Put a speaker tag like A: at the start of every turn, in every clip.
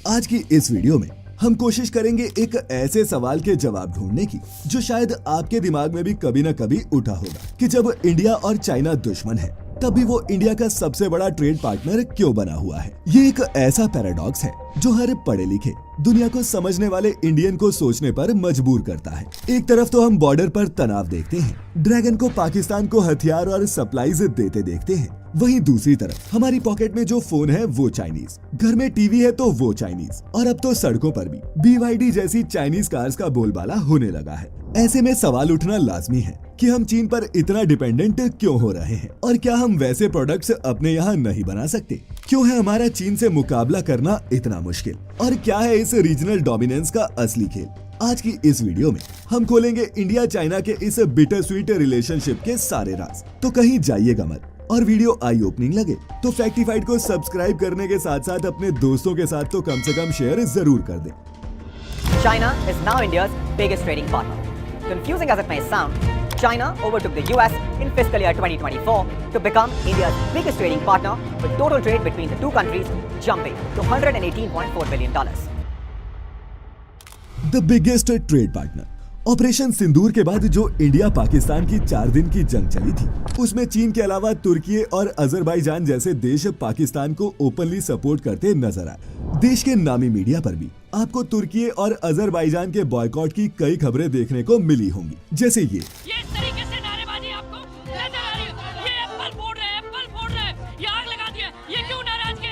A: आज की इस वीडियो में हम कोशिश करेंगे एक ऐसे सवाल के जवाब ढूंढने की जो शायद आपके दिमाग में भी कभी न कभी उठा होगा कि जब इंडिया और चाइना दुश्मन है तब भी वो इंडिया का सबसे बड़ा ट्रेड पार्टनर क्यों बना हुआ है। ये एक ऐसा पैराडॉक्स है जो हर पढ़े लिखे दुनिया को समझने वाले इंडियन को सोचने पर मजबूर करता है। एक तरफ तो हम बॉर्डर पर तनाव देखते हैं, ड्रैगन को पाकिस्तान को हथियार और सप्लाईज देते देखते हैं, वहीं दूसरी तरफ हमारी पॉकेट में जो फोन है वो चाइनीज, घर में टीवी है तो वो चाइनीज, और अब तो सड़कों पर भी BYD जैसी चाइनीज कार्स का बोलबाला होने लगा है। ऐसे में सवाल उठना लाजमी है कि हम चीन पर इतना डिपेंडेंट क्यों हो रहे हैं और क्या हम वैसे प्रोडक्ट्स अपने यहाँ नहीं बना सकते। क्यों है हमारा चीन से मुकाबला करना इतना मुश्किल और क्या है इस रीजनल डोमिनेंस का असली खेल। आज की इस वीडियो में हम खोलेंगे इंडिया चाइना के इस बिटर स्वीट रिलेशनशिप के सारे राज। तो कहीं जाइएगा मत, और वीडियो आई ओपनिंग लगे तो फैक्टिफाइड को सब्सक्राइब करने के साथ साथ अपने दोस्तों के साथ तो कम से कम शेयर जरूर कर दें।
B: China is now India's biggest trading partner. Confusing as it may sound, China overtook the US in fiscal year 2024 to become India's biggest trading partner, with total trade between the two countries jumping to $118.4 billion.
A: The biggest trade partner. Operation Sindoor के बाद जो India Pakistan की 4 दिन की जंग चली थी, उसमें चीन के अलावा तुर्की और अजरबैजान जैसे देश पाकिस्तान को ओपनली सपोर्ट करते नजर आए। देश के नामी मीडिया पर भी आपको तुर्की और अजरबैजान के बॉयकॉट की कई खबरें देखने को मिली होंगी, जैसे ये
C: इस तरीके से नारेबाजी आपको नजर आ रही है। ये एप्पल फोड़ रहे हैं, एप्पल फोड़ रहे हैं, ये आग लगा दिया। ये क्यों नाराज है?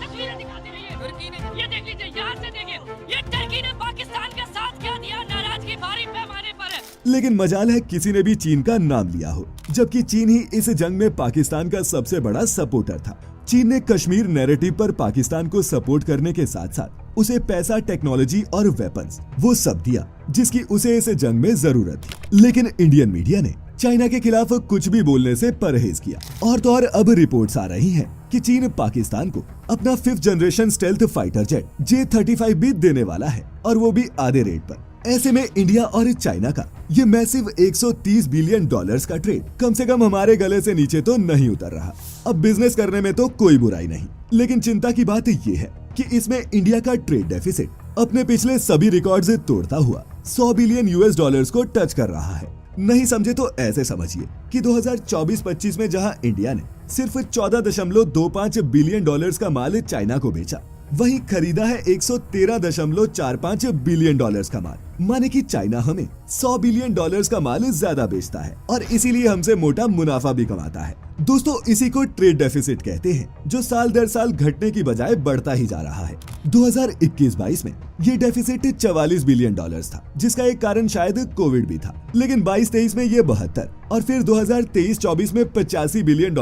C: तस्वीरें दिखाती रही है तुर्की ने। ये देख लीजिए, यहाँ से देखिए, ये तुर्की ने पाकिस्तान के साथ क्या दिया, नाराजगी भारी पैमाने पर है।
A: लेकिन मजाल है किसी ने भी चीन का नाम लिया हो, जबकि चीन ही इस जंग में पाकिस्तान का सबसे बड़ा सपोर्टर था। चीन ने कश्मीर नैरेटिव पर पाकिस्तान को सपोर्ट करने के साथ साथ उसे पैसा, टेक्नोलॉजी और वेपन्स वो सब दिया जिसकी उसे इस जंग में जरूरत थी। लेकिन इंडियन मीडिया ने चाइना के खिलाफ कुछ भी बोलने से परहेज किया। और तो और अब रिपोर्ट्स आ रही हैं कि चीन पाकिस्तान को अपना 5th generation stealth fighter jet J-35 भी देने वाला है, और वो भी आधे रेट पर। ऐसे में इंडिया और चाइना का ये मैसिव $130 बिलियन का ट्रेड कम से कम हमारे गले से नीचे तो नहीं उतर रहा। अब बिजनेस करने में तो कोई बुराई नहीं, लेकिन चिंता की बात ये है कि इसमें इंडिया का ट्रेड डेफिसिट अपने पिछले सभी रिकॉर्ड्स तोड़ता हुआ $100 बिलियन को टच कर रहा है। नहीं समझे तो ऐसे समझिए कि 2024-25 में जहां इंडिया ने सिर्फ $14.25 बिलियन का माल चाइना को बेचा, वहीं खरीदा है $113.45 बिलियन का माल। माने कि चाइना हमें $100 बिलियन का माल ज्यादा बेचता है और इसीलिए हमसे मोटा मुनाफा भी कमाता है। दोस्तों, इसी को ट्रेड डेफिसिट कहते हैं, जो साल दर साल घटने की बजाय बढ़ता ही जा रहा है। 2021-22 में ये डेफिसिट $44 बिलियन था, जिसका एक कारण शायद कोविड भी था। लेकिन 22-23 में ये 72 और फिर 2023-24 में $85 बिलियन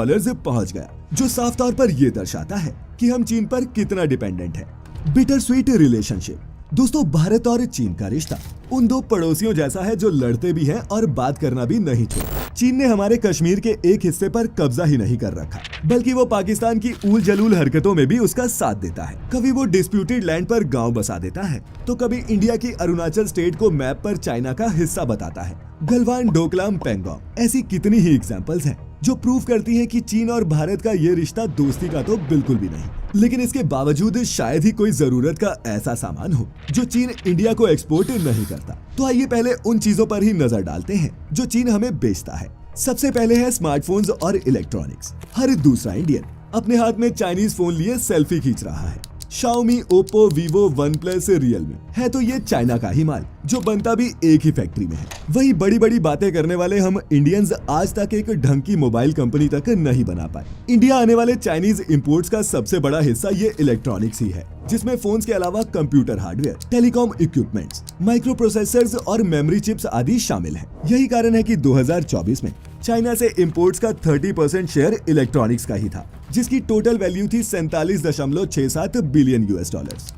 A: पहुंच गया, जो साफ तौर पर ये दर्शाता है कि हम चीन पर कितना डिपेंडेंट है। Bitter sweet relationship. दोस्तों, भारत और चीन का रिश्ता उन दो पड़ोसियों जैसा है जो लड़ते भी हैं और बात करना भी नहीं छोड़ते। चीन ने हमारे कश्मीर के एक हिस्से पर कब्जा ही नहीं कर रखा, बल्कि वो पाकिस्तान की ऊल जलूल हरकतों में भी उसका साथ देता है। कभी वो डिस्प्यूटेड लैंड पर गांव बसा देता है, तो कभी इंडिया की अरुणाचल स्टेट को मैप पर चाइना का हिस्सा बताता है। गलवान, डोकलाम, पेंगोंग, ऐसी कितनी ही एग्जाम्पल्स हैं जो प्रूव करती हैं कि चीन और भारत का ये रिश्ता दोस्ती का तो बिल्कुल भी नहीं। लेकिन इसके बावजूद शायद ही कोई जरूरत का ऐसा सामान हो जो चीन इंडिया को एक्सपोर्ट नहीं करता। तो आइए पहले उन चीजों पर ही नजर डालते हैं जो चीन हमें बेचता है। सबसे पहले है स्मार्टफोन्स और इलेक्ट्रॉनिक्स। हर दूसरा इंडियन अपने हाथ में चाइनीज फोन लिए सेल्फी खींच रहा है। Xiaomi, Oppo, Vivo, OnePlus, Realme है तो ये चाइना का ही माल, जो बनता भी एक ही फैक्ट्री में है। वही बड़ी बड़ी बातें करने वाले हम इंडियंस आज तक एक ढंग की मोबाइल कंपनी तक नहीं बना पाए। इंडिया आने वाले चाइनीज इंपोर्ट्स का सबसे बड़ा हिस्सा ये इलेक्ट्रॉनिक्स ही है, जिसमें फोन्स के अलावा computer hardware, telecom equipments, micro processors और मेमोरी चिप्स आदि शामिल है। यही कारण है कि 2024 में चाइना से इंपोर्ट्स का 30% शेयर इलेक्ट्रॉनिक्स का ही था, जिसकी टोटल वैल्यू थी $47.67 billion.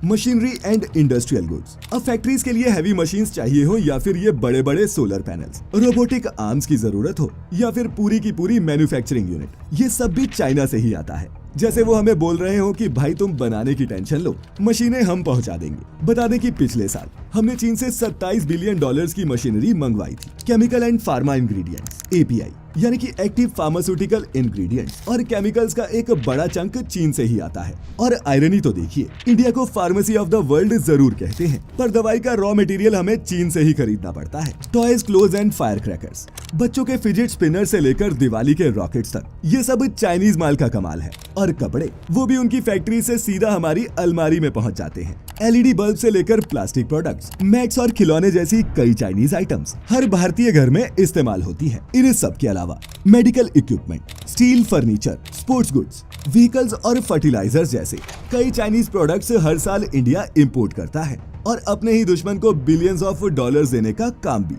A: Machinery and industrial goods. अब फैक्ट्रीज के लिए हैवी मशीन्स चाहिए हो या फिर ये बड़े बड़े सोलर पैनल्स, रोबोटिक आर्म्स की जरूरत हो या फिर पूरी की पूरी मैन्युफैक्चरिंग यूनिट, ये सब भी चाइना से ही आता है। जैसे वो हमें बोल रहे हो कि भाई तुम बनाने की टेंशन लो, मशीनें हम पहुंचा देंगे। बता दें कि पिछले साल हमने चीन से $27 बिलियन की मशीनरी मंगवाई थी। Chemical and pharma ingredients, API, यानी कि एक्टिव फार्मास्यूटिकल इंग्रेडिएंट्स और केमिकल्स का एक बड़ा चंक चीन से ही आता है। और आयरनी तो देखिए, इंडिया को फार्मेसी ऑफ द वर्ल्ड जरूर कहते हैं, पर दवाई का रॉ मटेरियल हमें चीन से ही खरीदना पड़ता है। Toys, cloth and fire crackers, बच्चों के फिजिट स्पिनर से लेकर दिवाली के रॉकेट्स तक, ये सब चाइनीज माल का कमाल है। और कपड़े, वो भी उनकी फैक्ट्री से सीधा हमारी अलमारी में पहुंच जाते हैं। एलईडी बल्ब से लेकर प्लास्टिक प्रोडक्ट्स, मैट्स और खिलौने जैसी कई चाइनीज आइटम्स हर भारतीय घर में इस्तेमाल होती है। इन सब के अलावा medical equipment, steel, furniture, sports goods, vehicles और फर्टिलाइजर्स जैसे कई चाइनीज प्रोडक्ट्स हर साल इंडिया इंपोर्ट करता है और अपने ही दुश्मन को बिलियंस ऑफ डॉलर्स देने का काम भी।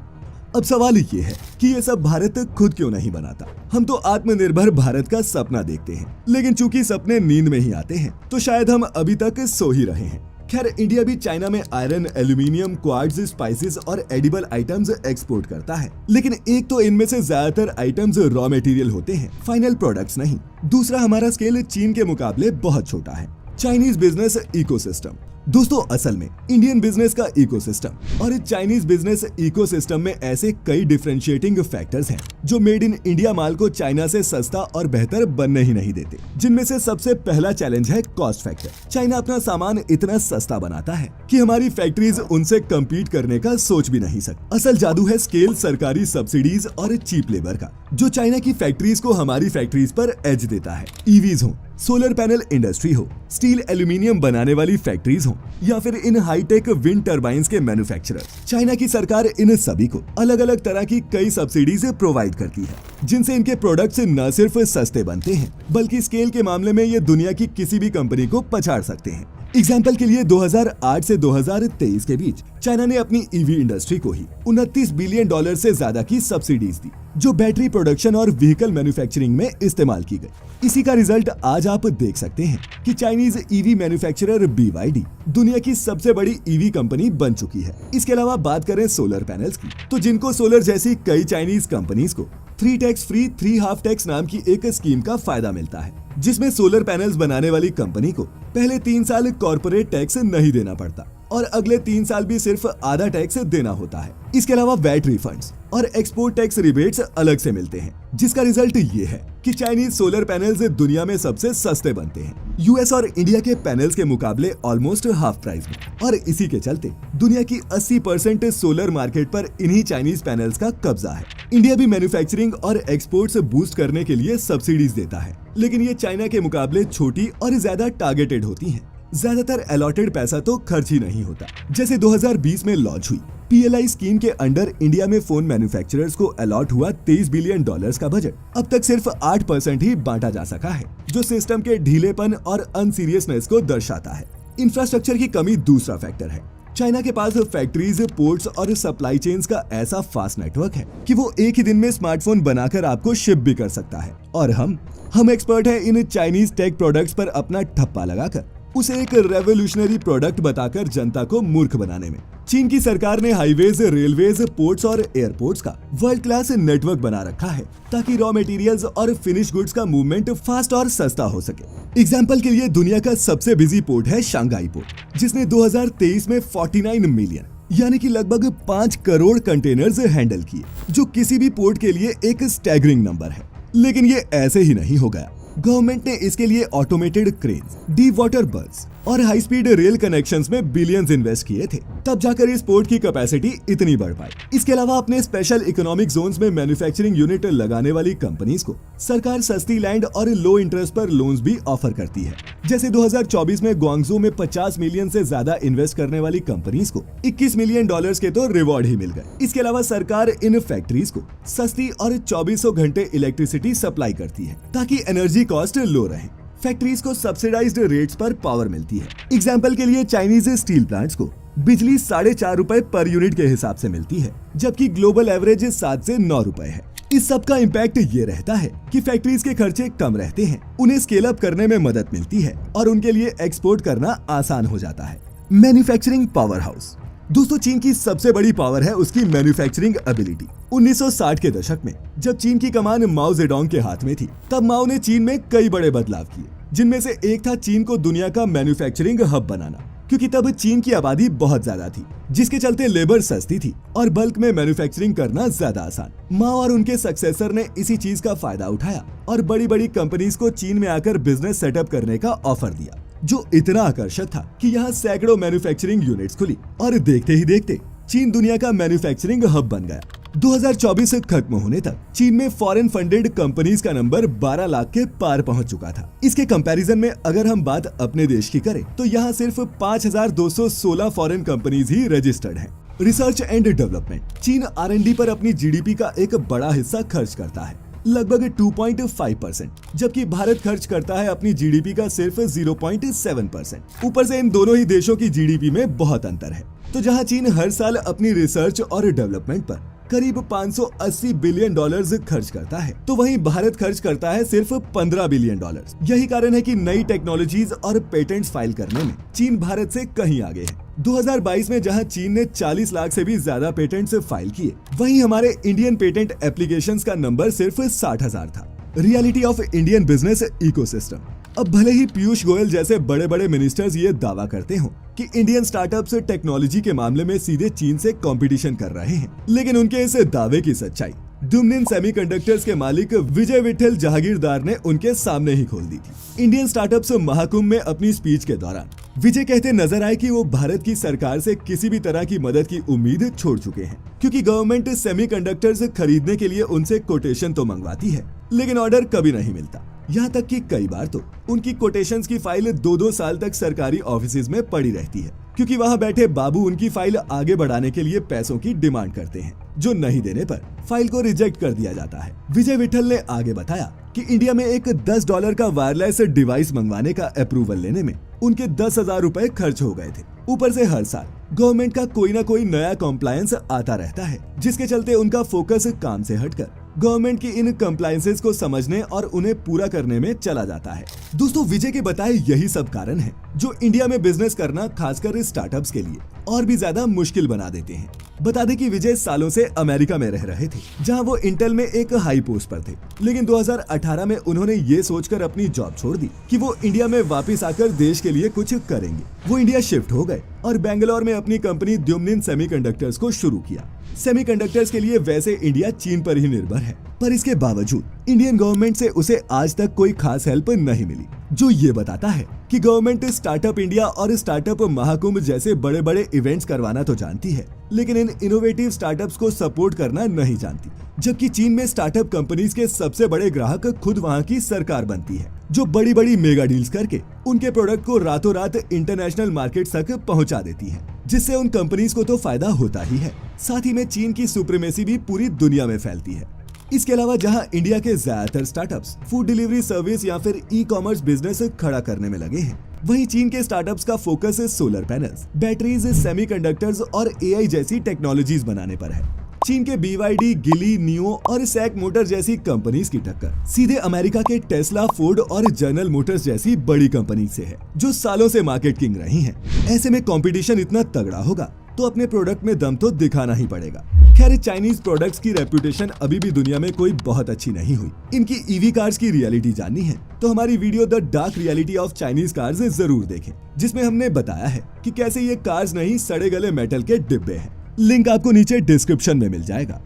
A: अब सवाल ये है कि ये सब भारत खुद क्यों नहीं बनाता। हम तो आत्मनिर्भर भारत का सपना देखते हैं, लेकिन चूंकि सपने नींद में ही आते हैं तो शायद हम अभी तक सो ही रहे हैं। खैर, इंडिया भी चाइना में आयरन, एल्यूमिनियम, क्वार्ट्ज, स्पाइसेस और एडिबल आइटम्स एक्सपोर्ट करता है, लेकिन एक तो इनमें से ज्यादातर आइटम्स रॉ मटेरियल होते हैं, फाइनल प्रोडक्ट्स नहीं। दूसरा, हमारा स्केल चीन के मुकाबले बहुत छोटा है। चाइनीज बिजनेस इकोसिस्टम, दोस्तों असल में इंडियन बिजनेस का इकोसिस्टम और चाइनीज बिजनेस इकोसिस्टम में ऐसे कई डिफरेंशिएटिंग फैक्टर्स हैं जो मेड इन इंडिया माल को चाइना से सस्ता और बेहतर बनने ही नहीं देते। जिनमें से सबसे पहला चैलेंज है कॉस्ट फैक्टर। चाइना अपना सामान इतना सस्ता बनाता है कि हमारी फैक्ट्रीज उनसे कम्पीट करने का सोच भी नहीं सकती। असल जादू है स्केल, सरकारी सब्सिडीज और चीप लेबर का, जो चाइना की फैक्ट्रीज को हमारी फैक्ट्रीज पर एज देता है। ईवीज हो, सोलर पैनल इंडस्ट्री हो, स्टील एल्यूमिनियम बनाने वाली फैक्ट्रीज हो, या फिर इन हाईटेक विंड टरबाइंस के मैन्युफैक्चरर्स, चाइना की सरकार इन सभी को अलग अलग तरह की कई सब्सिडीज प्रोवाइड करती है, जिनसे इनके प्रोडक्ट्स न सिर्फ सस्ते बनते हैं बल्कि स्केल के मामले में ये दुनिया की किसी भी कंपनी को पछाड़ सकते हैं। एग्जाम्पल के लिए 2008 से 2023 के बीच चाइना ने अपनी ईवी इंडस्ट्री को ही $29 बिलियन से ज्यादा की सब्सिडीज दी, जो बैटरी प्रोडक्शन और व्हीकल मैन्युफैक्चरिंग में इस्तेमाल की गई। इसी का रिजल्ट आज आप देख सकते हैं कि चाइनीज ईवी मैन्युफैक्चरर BYD दुनिया की सबसे बड़ी ईवी कंपनी बन चुकी है। इसके अलावा बात करें सोलर पैनल्स की, तो जिनको सोलर जैसी कई चाइनीज कंपनीज को 3 टैक्स फ्री 3 हाफ टैक्स नाम की एक स्कीम का फायदा मिलता है, जिसमें सोलर पैनल्स बनाने वाली कंपनी को पहले 3 साल कॉर्पोरेट टैक्स नहीं देना पड़ता और अगले 3 साल भी सिर्फ आधा टैक्स देना होता है। इसके अलावा वैट रिफंड्स और एक्सपोर्ट टैक्स रिबेट्स अलग से मिलते हैं, जिसका रिजल्ट ये है कि चाइनीज सोलर पैनल्स दुनिया में सबसे सस्ते बनते हैं, यूएस और इंडिया के पैनल्स के मुकाबले ऑलमोस्ट हाफ प्राइस में। और इसी के चलते दुनिया की 80% सोलर मार्केट पर इन्हीं चाइनीज पैनल्स का कब्जा है। इंडिया भी मैन्युफैक्चरिंग और एक्सपोर्ट्स बूस्ट करने के लिए सब्सिडीज देता है, लेकिन ये चाइना के मुकाबले छोटी और ज्यादा टारगेटेड होती हैं। ज्यादातर अलॉटेड पैसा तो खर्च ही नहीं होता। जैसे 2020 में लॉन्च हुई PLI स्कीम के अंडर इंडिया में फोन मैन्युफैक्चरर्स को अलॉट हुआ $23 बिलियन का बजट। अब तक सिर्फ 8% ही बांटा जा सका है, जो सिस्टम के ढीलेपन और अनसीरियसनेस को दर्शाता है। इंफ्रास्ट्रक्चर की कमी दूसरा फैक्टर है। चाइना के पास फैक्ट्रीज, पोर्ट्स और सप्लाई चेन्स का ऐसा फास्ट नेटवर्क है कि वो एक ही दिन में स्मार्टफोन बनाकर आपको शिप भी कर सकता है। और हम एक्सपर्ट हैं इन चाइनीज टेक प्रोडक्ट्स पर अपना ठप्पा लगाकर उसे एक रेवोल्यूशनरी प्रोडक्ट बताकर जनता को मूर्ख बनाने में। चीन की सरकार ने हाईवेज, रेलवेज, पोर्ट्स और एयरपोर्ट्स का वर्ल्ड क्लास नेटवर्क बना रखा है ताकि रॉ मटेरियल्स और फिनिश गुड्स का मूवमेंट फास्ट और सस्ता हो सके। एग्जाम्पल के लिए दुनिया का सबसे बिजी पोर्ट है शंघाई पोर्ट, जिसने 2023 में 49 मिलियन यानी कि लगभग 5 करोड़ कंटेनर्स हैंडल किए, जो किसी भी पोर्ट के लिए एक स्टैगरिंग नंबर है। लेकिन ये ऐसे ही नहीं हो गया। गवर्नमेंट ने इसके लिए automated cranes, deep water birds और हाई स्पीड रेल कनेक्शंस में बिलियंस इन्वेस्ट किए थे, तब जाकर इस पोर्ट की कैपेसिटी इतनी बढ़ पाई। इसके अलावा अपने स्पेशल इकोनॉमिक जोन्स में मैन्युफैक्चरिंग यूनिट लगाने वाली कंपनीज को सरकार सस्ती लैंड और लो इंटरेस्ट पर लोन्स भी ऑफर करती है। जैसे 2024 में ग्वांगझू में 50 मिलियन से ज्यादा इन्वेस्ट करने वाली कंपनीज को $21 मिलियन के तो रिवॉर्ड ही मिल गए। इसके अलावा सरकार इन फैक्ट्रीज को सस्ती और 2400 घंटे इलेक्ट्रिसिटी सप्लाई करती है ताकि एनर्जी कॉस्ट लो रहे। फैक्ट्रीज को सब्सिडाइज्ड रेट्स पर पावर मिलती है। एग्जाम्पल के लिए चाइनीज स्टील प्लांट्स को बिजली 4.5 रुपए पर यूनिट के हिसाब से मिलती है, जबकि ग्लोबल एवरेज 7 से 9 रुपए है। इस सब का इम्पैक्ट ये रहता है कि फैक्ट्रीज के खर्चे कम रहते हैं, उन्हें स्केल अप करने में मदद मिलती है और उनके लिए एक्सपोर्ट करना आसान हो जाता है। मैन्युफैक्चरिंग पावर हाउस, दोस्तों चीन की सबसे बड़ी पावर है उसकी मैन्युफैक्चरिंग एबिलिटी। 1960 के दशक में जब चीन की कमान माओ जेडोंग के हाथ में थी, तब माओ ने चीन में कई बड़े बदलाव किए, जिनमें से एक था चीन को दुनिया का मैन्युफैक्चरिंग हब बनाना। क्योंकि तब चीन की आबादी बहुत ज्यादा थी, जिसके चलते लेबर सस्ती थी और बल्क में मैन्युफैक्चरिंग करना ज्यादा आसान। माओ और उनके सक्सेसर ने इसी चीज का फायदा उठाया और बड़ी बड़ी कंपनीज को चीन में आकर बिजनेस सेटअप करने का ऑफर दिया, जो इतना आकर्षक था कि यहाँ सैकड़ों मैन्युफैक्चरिंग यूनिट्स खुली और देखते ही देखते चीन दुनिया का मैन्युफैक्चरिंग हब बन गया। 2024 खत्म होने तक चीन में फॉरेन फंडेड कंपनीज का नंबर 12 लाख के पार पहुंच चुका था। इसके कंपैरिजन में अगर हम बात अपने देश की करें तो यहाँ सिर्फ 5,216 फॉरेन कंपनीज ही रजिस्टर्ड हैं। रिसर्च एंड डेवलपमेंट, चीन R&D पर अपनी GDP का एक बड़ा हिस्सा खर्च करता है, लगभग 2.5%, जबकि भारत खर्च करता है अपनी GDP का सिर्फ 0.7%। ऊपर से इन दोनों ही देशों की GDP में बहुत अंतर है। तो जहां चीन हर साल अपनी रिसर्च और डेवलपमेंट पर करीब 580 बिलियन डॉलर्स खर्च करता है, तो वहीं भारत खर्च करता है सिर्फ 15 बिलियन डॉलर्स। यही कारण है कि नई टेक्नोलॉजीज और पेटेंट्स फाइल करने में चीन भारत से कहीं आगे है। 2022 में जहां चीन ने 40 लाख से भी ज्यादा पेटेंट्स फाइल किए, वहीं हमारे इंडियन पेटेंट एप्लीकेशंस का नंबर सिर्फ 60,000 था। Reality of Indian business ecosystem. अब भले ही पीयूष गोयल जैसे बड़े बड़े मिनिस्टर्स ये दावा करते हो कि इंडियन स्टार्टअप्स टेक्नोलॉजी के मामले में सीधे चीन से कंपटीशन कर रहे हैं, लेकिन उनके इस दावे की सच्चाई दुमनिन सेमीकंडक्टर्स के मालिक विजय विठल जहागीरदार ने उनके सामने ही खोल दी थी। इंडियन स्टार्टअप्स महाकुंभ में अपनी स्पीच के दौरान विजय कहते नजर आए कि वो भारत की सरकार से किसी भी तरह की मदद की उम्मीद छोड़ चुके हैं, क्योंकि गवर्नमेंट सेमीकंडक्टर्स खरीदने के लिए उनसे कोटेशन तो मंगवाती है, लेकिन ऑर्डर कभी नहीं मिलता। यहाँ तक कि कई बार तो उनकी कोटेशंस की फाइल 2-2 साल तक सरकारी ऑफिसेज में पड़ी रहती है, क्योंकि वहाँ बैठे बाबू उनकी फाइल आगे बढ़ाने के लिए पैसों की डिमांड करते हैं, जो नहीं देने पर फाइल को रिजेक्ट कर दिया जाता है। विजय विठल ने आगे बताया कि इंडिया में एक $10 का वायरलेस डिवाइस मंगवाने का अप्रूवल लेने में उनके 10,000 रुपए खर्च हो गए थे। ऊपर से हर साल गवर्नमेंट का कोई ना कोई नया कॉम्प्लायंस आता रहता है, जिसके चलते उनका फोकस काम से हटकर गवर्नमेंट की इन कंप्लायंसेस को समझने और उन्हें पूरा करने में चला जाता है। दोस्तों, विजय के बताए यही सब कारण है जो इंडिया में बिजनेस करना खासकर स्टार्टअप्स के लिए और भी ज्यादा मुश्किल बना देते हैं। बता दें कि विजय सालों से अमेरिका में रह रहे थे, जहां वो इंटेल में एक हाई पोस्ट पर थे, लेकिन 2018 में उन्होंने ये सोचकर अपनी जॉब छोड़ दी कि वो इंडिया में वापस आकर देश के लिए कुछ करेंगे। वो इंडिया शिफ्ट हो गए और बेंगलोर में अपनी कंपनी द्युमनिन सेमीकंडक्टर्स को शुरू किया। सेमीकंडक्टर्स के लिए वैसे इंडिया चीन पर ही निर्भर है, पर इसके बावजूद इंडियन गवर्नमेंट से उसे आज तक कोई खास हेल्प नहीं मिली, जो ये बताता है कि गवर्नमेंट स्टार्टअप इंडिया और स्टार्टअप महाकुंभ जैसे बड़े बड़े इवेंट्स करवाना तो जानती है, लेकिन इन इनोवेटिव स्टार्टअप्स को सपोर्ट करना नहीं जानती। जबकि चीन में स्टार्टअप कंपनीज के सबसे बड़े ग्राहक खुद वहाँ की सरकार बनती है, जो बड़ी बड़ी मेगा डील्स करके उनके प्रोडक्ट को रातों रात इंटरनेशनल मार्केट तक पहुँचा देती है, जिससे उन कंपनीज को तो फायदा होता ही है, साथ ही में चीन की सुप्रीमेसी भी पूरी दुनिया में फैलती है। इसके अलावा जहां इंडिया के ज्यादातर स्टार्टअप्स फूड डिलीवरी सर्विस या फिर ई-कॉमर्स बिजनेस खड़ा करने में लगे हैं, वहीं चीन के स्टार्टअप्स का focus solar panels, batteries, semiconductors और AI जैसी टेक्नोलॉजीज बनाने पर है। चीन के BYD, गिली, नियो और सैक मोटर जैसी कंपनीज की टक्कर सीधे अमेरिका के टेस्ला, फोर्ड और जनरल मोटर्स जैसी बड़ी कंपनी से है, जो सालों से मार्केट किंग रही हैं। ऐसे में कंपटीशन इतना तगड़ा होगा तो अपने प्रोडक्ट में दम तो दिखाना ही पड़ेगा। खैर, चाइनीज प्रोडक्ट्स की रेपुटेशन अभी भी दुनिया में कोई बहुत अच्छी नहीं हुई। इनकी EV कार्स की रियलिटी जाननी है तो हमारी video the dark reality of Chinese cars जरूर देखें, जिसमें हमने बताया है कि कैसे ये कार्स नहीं सड़े गले मेटल के डिब्बे हैं। लिंक आपको नीचे डिस्क्रिप्शन में मिल जाएगा।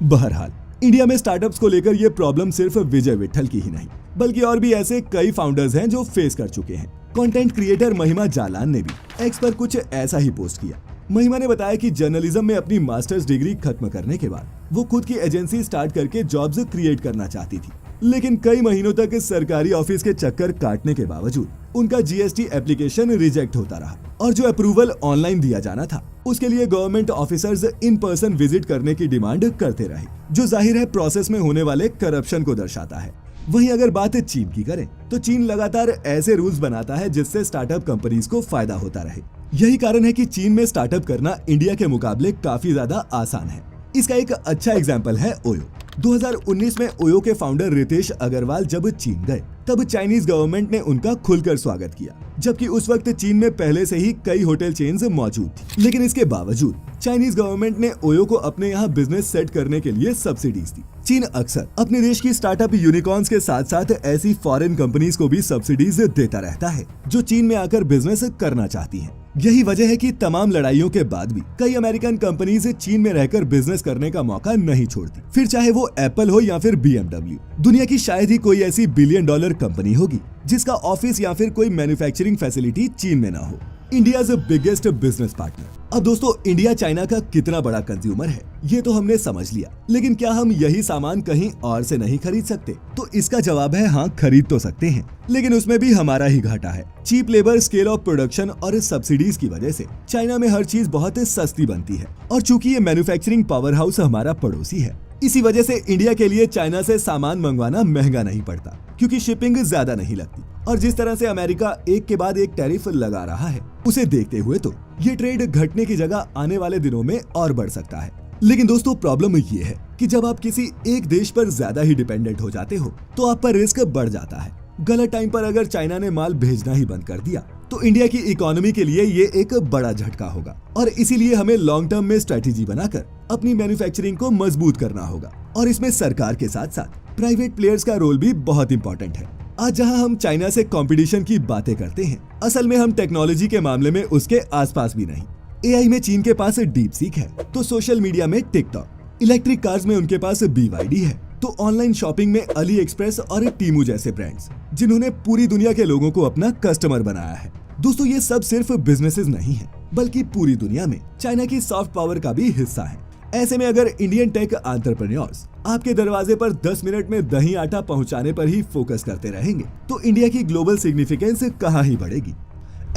A: बहरहाल, इंडिया में स्टार्टअप्स को लेकर ये प्रॉब्लम सिर्फ विजय विठल की ही नहीं, बल्कि और भी ऐसे कई फाउंडर्स हैं जो फेस कर चुके हैं। कंटेंट क्रिएटर महिमा जालान ने भी एक्स पर कुछ ऐसा ही पोस्ट किया। महिमा ने बताया कि जर्नलिज्म में अपनी मास्टर्स डिग्री खत्म करने के बाद वो खुद की एजेंसी स्टार्ट करके जॉब्स क्रिएट करना चाहती थी, लेकिन कई महीनों तक सरकारी ऑफिस के चक्कर काटने के बावजूद उनका GST एप्लीकेशन रिजेक्ट होता रहा और जो अप्रूवल ऑनलाइन दिया जाना था उसके लिए government officers in person visit करने की डिमांड करते रहे, जो जाहिर है प्रोसेस में होने वाले करप्शन को दर्शाता है। वहीं अगर बात चीन की करें तो चीन लगातार ऐसे रूल्स बनाता है जिससे स्टार्टअप कंपनीज को फायदा होता रहे। यही कारण है कि चीन में स्टार्टअप करना इंडिया के मुकाबले काफी ज्यादा आसान है। इसका एक अच्छा एग्जाम्पल है ओयो। 2019 में ओयो के फाउंडर रितेश अग्रवाल जब चीन गए तब चाइनीज गवर्नमेंट ने उनका खुलकर स्वागत किया, जबकि उस वक्त चीन में पहले से ही कई होटल चेन्स मौजूद थी। लेकिन इसके बावजूद चाइनीज गवर्नमेंट ने ओयो को अपने यहाँ बिजनेस सेट करने के लिए सब्सिडीज दी। चीन अक्सर अपने देश की स्टार्टअप यूनिकॉर्न्स के साथ साथ ऐसी फॉरेन कंपनीज को भी सब्सिडीज देता रहता है जो चीन में आकर बिजनेस करना चाहती हैं। यही वजह है कि तमाम लड़ाइयों के बाद भी कई अमेरिकन कंपनीज चीन में रहकर बिजनेस करने का मौका नहीं छोड़ती, फिर चाहे वो एप्पल हो या फिर BMW। दुनिया की शायद ही कोई ऐसी $1 बिलियन कंपनी होगी जिसका ऑफिस या फिर कोई मैन्युफैक्चरिंग फैसिलिटी चीन में ना हो। India biggest business partner. अब दोस्तों, इंडिया चाइना का कितना बड़ा कंज्यूमर है ये तो हमने समझ लिया, लेकिन क्या हम यही सामान कहीं और से नहीं खरीद सकते? तो इसका जवाब है हाँ, खरीद तो सकते हैं, लेकिन उसमें भी हमारा ही घाटा है। Cheap labour, scale of production और सब्सिडीज की वजह से चाइना में हर चीज बहुत सस्ती बनती है, और चूंकि ये मैन्युफैक्चरिंग पावर हाउस हमारा पड़ोसी है, इसी वजह से इंडिया के लिए चाइना से सामान मंगवाना महंगा नहीं पड़ता, क्योंकि शिपिंग ज्यादा नहीं लगती। और जिस तरह से अमेरिका एक के बाद एक टैरिफ लगा रहा है, उसे देखते हुए तो ये ट्रेड घटने की जगह आने वाले दिनों में और बढ़ सकता है। लेकिन दोस्तों, प्रॉब्लम ये है कि जब आप किसी एक देश पर ज्यादा ही डिपेंडेंट हो जाते हो तो आप पर रिस्क बढ़ जाता है। गलत टाइम पर अगर चाइना ने माल भेजना ही बंद कर दिया तो इंडिया की इकोनॉमी के लिए ये एक बड़ा झटका होगा, और इसीलिए हमें लॉन्ग टर्म में स्ट्रेटेजी बनाकर अपनी मैन्युफैक्चरिंग को मजबूत करना होगा। और इसमें सरकार के साथ साथ प्राइवेट प्लेयर्स का रोल भी बहुत इंपॉर्टेंट है। आज जहां हम चाइना से कंपटीशन की बातें करते हैं, असल में हम टेक्नोलॉजी के मामले में उसके आसपास भी नहीं। एआई में चीन के पास डीप सीक है, तो सोशल मीडिया में टिकटॉक, इलेक्ट्रिक कार्स में उनके पास BYD है, तो ऑनलाइन शॉपिंग में अली एक्सप्रेस और टीमू जैसे ब्रांड्स, जिन्होंने पूरी दुनिया के लोगों को अपना कस्टमर बनाया है। दोस्तों, ये सब सिर्फ बिजनेसेस नहीं है, बल्कि पूरी दुनिया में चाइना की सॉफ्ट पावर का भी हिस्सा है। ऐसे में अगर इंडियन टेक एंटरप्रेन्योर्स आपके दरवाजे पर 10 मिनट में दही आटा पहुंचाने पर ही फोकस करते रहेंगे, तो इंडिया की ग्लोबल सिग्निफिकेंस कहां ही बढ़ेगी।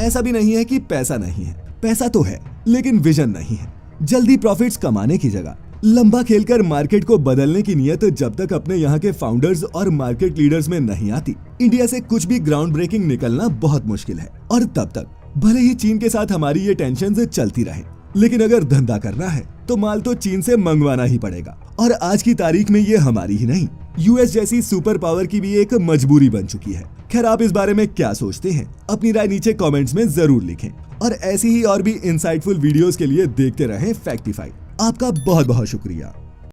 A: ऐसा भी नहीं है कि पैसा नहीं है, पैसा तो है, लेकिन विजन नहीं है। जल्दी प्रॉफिट्स कमाने की जगह लंबा खेलकर मार्केट को बदलने की नियत जब तक अपने यहाँ के फाउंडर्स और मार्केट लीडर्स में नहीं आती, इंडिया से कुछ भी ग्राउंड ब्रेकिंग निकलना बहुत मुश्किल है। और तब तक भले ही चीन के साथ हमारी ये टेंशन चलती रहे, लेकिन अगर धंधा करना है तो माल तो चीन से मंगवाना ही पड़ेगा। और आज की तारीख में ये हमारी ही नहीं, यूएस जैसी सुपर पावर की भी एक मजबूरी बन चुकी है। खैर, आप इस बारे में क्या सोचते हैं? अपनी राय नीचे कमेंट्स में जरूर लिखें, और ऐसी ही और भी इंसाइटफुल वीडियोस के लिए देखते रहें फैक्टिफाई। आपका बहुत बहुत शुक्रिया।